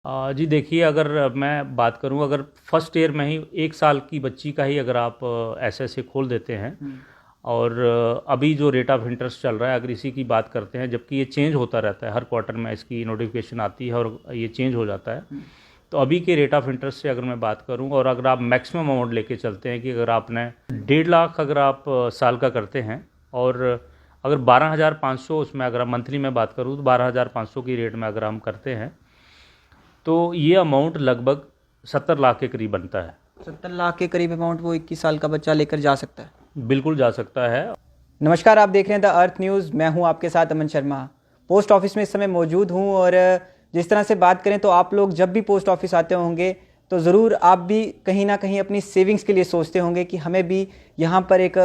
जी देखिए, अगर मैं बात करूं, अगर फर्स्ट ईयर में ही 1 साल की बच्ची का ही अगर आप ऐसे खोल देते हैं और अभी जो रेट ऑफ इंटरेस्ट चल रहा है अगर इसी की बात करते हैं, जबकि ये चेंज होता रहता है, हर क्वार्टर में इसकी नोटिफिकेशन आती है और ये चेंज हो जाता है। तो अभी के रेट ऑफ इंटरेस्ट से अगर मैं बात करूं और अगर आप मैक्सिमम अमाउंट लेके चलते हैं कि अगर आपने 1.5 लाख अगर आप साल का करते हैं और अगर 12,500 उसमें अगर हम मंथली में बात करूं तो 12,500 की रेट में अगर हम करते हैं तो ये अमाउंट लगभग 70 लाख के करीब बनता है। 70 लाख के करीब अमाउंट वो 21 साल का बच्चा लेकर जा सकता है। बिल्कुल जा सकता है। नमस्कार, आप देख रहे हैं द अर्थ न्यूज़। मैं हूं आपके साथ अमन शर्मा। पोस्ट ऑफिस में इस समय मौजूद हूं और जिस तरह से बात करें तो आप लोग जब भी पोस्ट ऑफिस आते होंगे तो ज़रूर आप भी कहीं ना कहीं अपनी सेविंग्स के लिए सोचते होंगे कि हमें भी यहाँ पर एक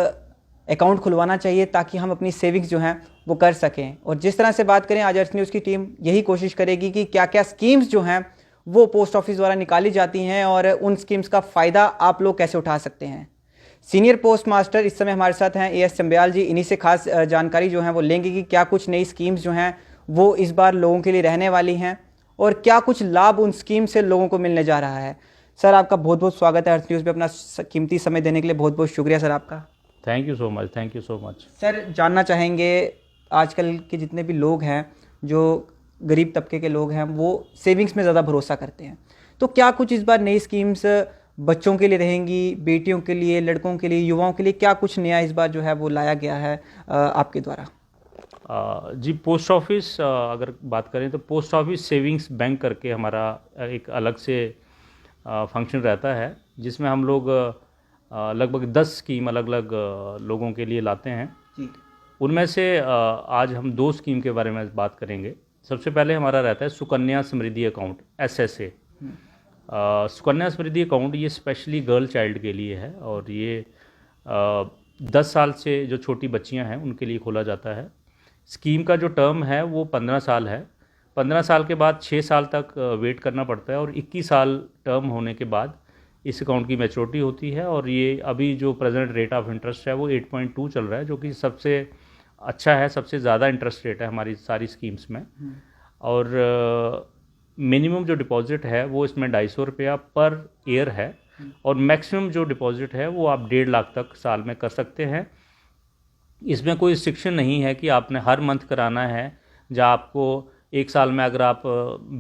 अकाउंट खुलवाना चाहिए ताकि हम अपनी सेविंग्स जो हैं वो कर सकें। और जिस तरह से बात करें, आज अर्थ न्यूज़ की टीम यही कोशिश करेगी कि क्या क्या स्कीम्स जो हैं वो पोस्ट ऑफिस द्वारा निकाली जाती हैं और उन स्कीम्स का फ़ायदा आप लोग कैसे उठा सकते हैं। सीनियर पोस्ट मास्टर इस समय हमारे साथ हैं एएस चंबयाल जी। इन्हीं से खास जानकारी जो है वो लेंगे कि क्या कुछ नई स्कीम्स जो हैं वो इस बार लोगों के लिए रहने वाली हैं और क्या कुछ लाभ उन स्कीम से लोगों को मिलने जा रहा है। सर, आपका बहुत बहुत स्वागत है अर्थ न्यूज़ पे। अपना कीमती समय देने के लिए बहुत बहुत शुक्रिया सर आपका। Thank you so much, thank you so much. Sir, जानना चाहेंगे आजकल के जितने भी लोग हैं, जो गरीब तबके के लोग हैं, वो सेविंग्स में ज़्यादा भरोसा करते हैं, तो क्या कुछ इस बार नई स्कीम्स बच्चों के लिए रहेंगी, बेटियों के लिए, लड़कों के लिए, युवाओं के लिए, क्या कुछ नया इस बार जो है वो लाया गया है आपके द्वारा? जी, पोस्ट ऑफिस अगर बात करें तो पोस्ट ऑफिस सेविंग्स बैंक करके हमारा एक अलग से फंक्शन रहता है जिसमें हम लोग लगभग 10 स्कीम अलग अलग लोगों के लिए लाते हैं जी। उनमें से आज हम 2 स्कीम के बारे में बात करेंगे। सबसे पहले हमारा रहता है Sukanya Samriddhi account, SSA। Sukanya Samriddhi account ये स्पेशली गर्ल चाइल्ड के लिए है और ये 10 साल से जो छोटी बच्चियां हैं उनके लिए खोला जाता है। स्कीम का जो टर्म है वो 15 साल है। 15 साल के बाद 6 साल तक वेट करना पड़ता है और 21 साल टर्म होने के बाद इस अकाउंट की मैच्योरिटी होती है। और ये अभी जो प्रेजेंट रेट ऑफ इंटरेस्ट है वो 8.2 चल रहा है, जो कि सबसे अच्छा है, सबसे ज़्यादा इंटरेस्ट रेट है हमारी सारी स्कीम्स में। और मिनिमम जो डिपॉजिट है वो इसमें 250 रुपया पर ईयर है और मैक्सिमम जो डिपॉजिट है वो आप 1.5 लाख तक साल में कर सकते हैं। इसमें कोई रिस्ट्रिक्शन नहीं है कि आपने हर मंथ कराना है, जहाँ आपको 1 साल में अगर आप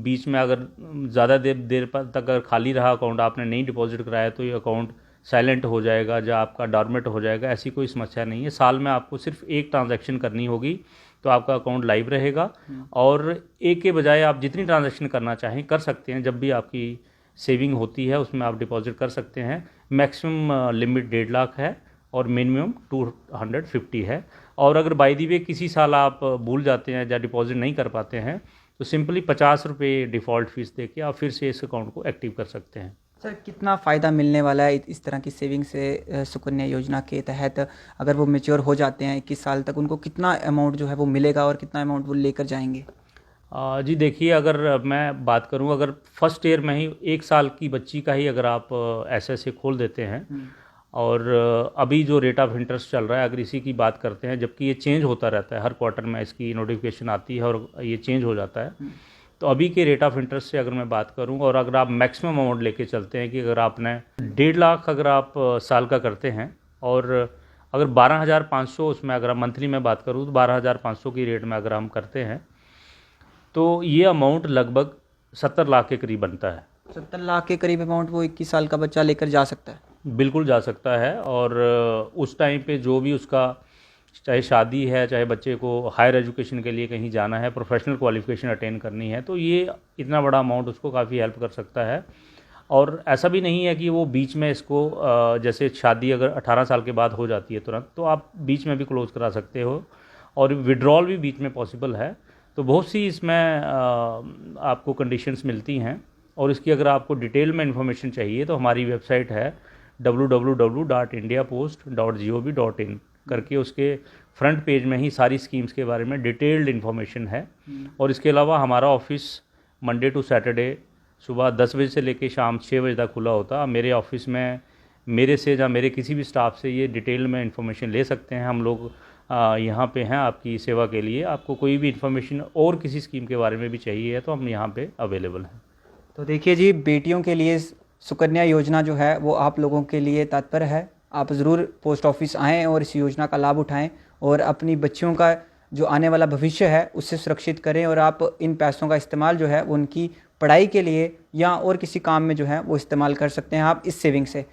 बीच में अगर ज़्यादा देर तक अगर खाली रहा अकाउंट, आपने नहीं डिपॉजिट कराया तो ये अकाउंट साइलेंट हो जाएगा, जहाँ आपका डॉर्मेंट हो जाएगा, ऐसी कोई समस्या नहीं है। साल में आपको सिर्फ एक ट्रांजैक्शन करनी होगी तो आपका अकाउंट लाइव रहेगा और एक के बजाय आप जितनी ट्रांजैक्शन करना चाहें कर सकते हैं। जब भी आपकी सेविंग होती है उसमें आप डिपॉजिट कर सकते हैं। मैक्सिमम लिमिट 1.5 लाख है और मिनिमम 250 है। और अगर बाय द वे किसी साल आप भूल जाते हैं या डिपॉजिट नहीं कर पाते हैं तो सिंपली 50 रुपये डिफ़ॉल्ट फीस देके आप फिर से इस अकाउंट को एक्टिव कर सकते हैं। सर, कितना फ़ायदा मिलने वाला है इस तरह की सेविंग से सुकन्या योजना के तहत? अगर वो मैच्योर हो जाते हैं 21 साल तक, उनको कितना अमाउंट जो है वो मिलेगा और कितना अमाउंट वो लेकर जाएंगे? जी देखिए, अगर मैं बात करूं, अगर फर्स्ट ईयर में ही 1 साल की बच्ची का ही अगर आप ऐसे खोल देते हैं और अभी जो रेट ऑफ इंटरेस्ट चल रहा है अगर इसी की बात करते हैं, जबकि ये चेंज होता रहता है, हर क्वार्टर में इसकी नोटिफिकेशन आती है और ये चेंज हो जाता है। तो अभी के रेट ऑफ इंटरेस्ट से अगर मैं बात करूं और अगर आप मैक्सिमम अमाउंट लेके चलते हैं कि अगर आपने 1.5 लाख अगर आप साल का करते हैं और अगर 12,500 उसमें अगर आप मंथली में बात करूं तो 12,500 की रेट में अगर हम करते हैं तो ये अमाउंट लगभग 70 लाख के करीब बनता है। 70 लाख के करीब अमाउंट वो 21 साल का बच्चा लेकर जा सकता है? बिल्कुल जा सकता है। और उस टाइम पे जो भी उसका, चाहे शादी है, चाहे बच्चे को हायर एजुकेशन के लिए कहीं जाना है, प्रोफेशनल क्वालिफिकेशन अटेन करनी है, तो ये इतना बड़ा अमाउंट उसको काफ़ी हेल्प कर सकता है। और ऐसा भी नहीं है कि वो बीच में इसको जैसे शादी अगर 18 साल के बाद हो जाती है तुरंत, तो आप बीच में भी क्लोज करा सकते हो और विड्रॉल भी बीच में पॉसिबल है। तो बहुत सी इसमें आपको कंडीशंस मिलती हैं। और इसकी अगर आपको डिटेल में इन्फॉर्मेशन चाहिए तो हमारी वेबसाइट है www.indiapost.gov.in करके, उसके फ्रंट पेज में ही सारी स्कीम्स के बारे में डिटेल्ड इन्फॉर्मेशन है। और इसके अलावा हमारा ऑफिस मंडे टू सैटरडे सुबह 10 बजे से लेकर शाम 6 बजे तक खुला होता है। मेरे ऑफिस में मेरे से या मेरे किसी भी स्टाफ से ये डिटेल में इन्फॉर्मेशन ले सकते हैं। हम लोग यहाँ पे हैं आपकी सेवा के लिए। आपको कोई भी इन्फॉर्मेशन और किसी स्कीम के बारे में भी चाहिए है तो हम यहाँ पे अवेलेबल हैं। तो देखिए जी, बेटियों के लिए सुकन्या योजना जो है वो आप लोगों के लिए तात्पर्य है। आप ज़रूर पोस्ट ऑफिस आएँ और इस योजना का लाभ उठाएं और अपनी बच्चियों का जो आने वाला भविष्य है उससे सुरक्षित करें, और आप इन पैसों का इस्तेमाल जो है वो उनकी पढ़ाई के लिए या और किसी काम में जो है वो इस्तेमाल कर सकते हैं आप इस सेविंग से।